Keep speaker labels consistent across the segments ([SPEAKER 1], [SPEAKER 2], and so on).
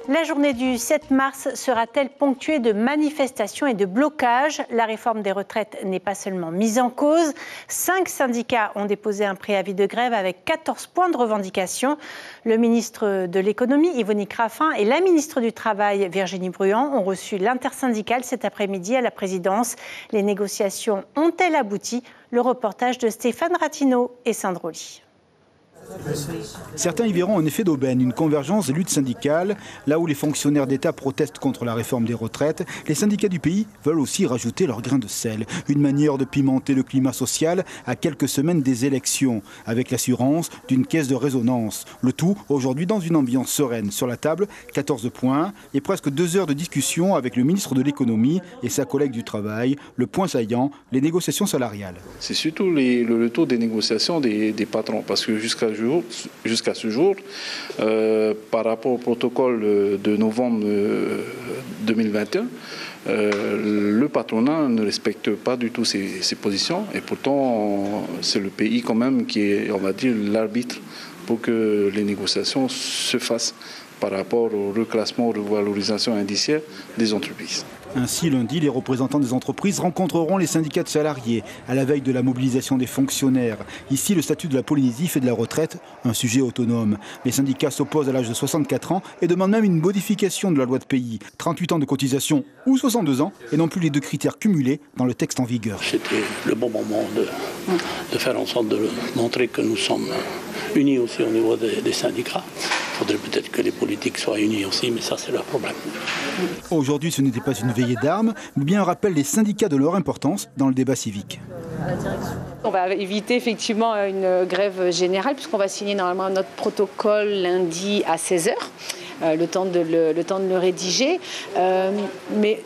[SPEAKER 1] La journée du 7 mars sera-t-elle ponctuée de manifestations et de blocages? La réforme des retraites n'est pas seulement mise en cause. 5 syndicats ont déposé un préavis de grève avec 14 points de revendication. Le ministre de l'économie, Yvonnick Raffin, et la ministre du Travail, Virginie Bruand, ont reçu l'intersyndicale cet après-midi à la présidence. Les négociations ont-elles abouti? Le reportage de Stéphane Ratineau et Sandro Ly.
[SPEAKER 2] Certains y verront un effet d'aubaine, une convergence des luttes syndicales. Là où les fonctionnaires d'État protestent contre la réforme des retraites, les syndicats du pays veulent aussi rajouter leur grain de sel. Une manière de pimenter le climat social à quelques semaines des élections, avec l'assurance d'une caisse de résonance. Le tout aujourd'hui dans une ambiance sereine. Sur la table, 14 points et presque 2 heures de discussion avec le ministre de l'économie et sa collègue du travail. Le point saillant, les négociations salariales.
[SPEAKER 3] C'est surtout le taux des négociations des patrons, parce que jusqu'à ce jour, par rapport au protocole de novembre 2021, le patronat ne respecte pas du tout ses positions, et pourtant c'est le pays quand même qui est, on va dire, l'arbitre pour que les négociations se fassent par rapport au reclassement, revalorisation indiciaire des entreprises.
[SPEAKER 2] Ainsi, lundi, les représentants des entreprises rencontreront les syndicats de salariés à la veille de la mobilisation des fonctionnaires. Ici, le statut de la Polynésie fait de la retraite un sujet autonome. Les syndicats s'opposent à l'âge de 64 ans et demandent même une modification de la loi de pays. 38 ans de cotisation ou 62 ans et non plus les 2 critères cumulés dans le texte en vigueur.
[SPEAKER 4] C'était le bon moment de faire en sorte de montrer que nous sommes unis aussi au niveau des syndicats. Il faudrait peut-être que les politiques soient unis aussi, mais ça c'est leur problème.
[SPEAKER 2] Aujourd'hui, ce n'était pas une veillée d'armes, mais bien un rappel des syndicats de leur importance dans le débat civique.
[SPEAKER 5] On va éviter effectivement une grève générale puisqu'on va signer normalement notre protocole lundi à 16h, le temps de le rédiger. Mais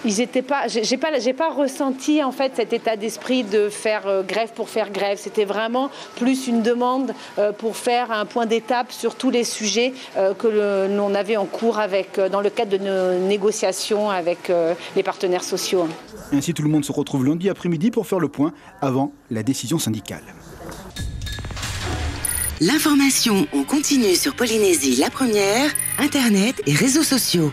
[SPEAKER 5] j'ai pas ressenti en fait cet état d'esprit de faire grève pour faire grève. C'était vraiment plus une demande pour faire un point d'étape sur tous les sujets que l'on avait en cours dans le cadre de nos négociations avec les partenaires sociaux.
[SPEAKER 2] Ainsi, tout le monde se retrouve lundi après-midi pour faire le point avant la décision syndicale.
[SPEAKER 6] L'information en continu sur Polynésie la première, Internet et réseaux sociaux.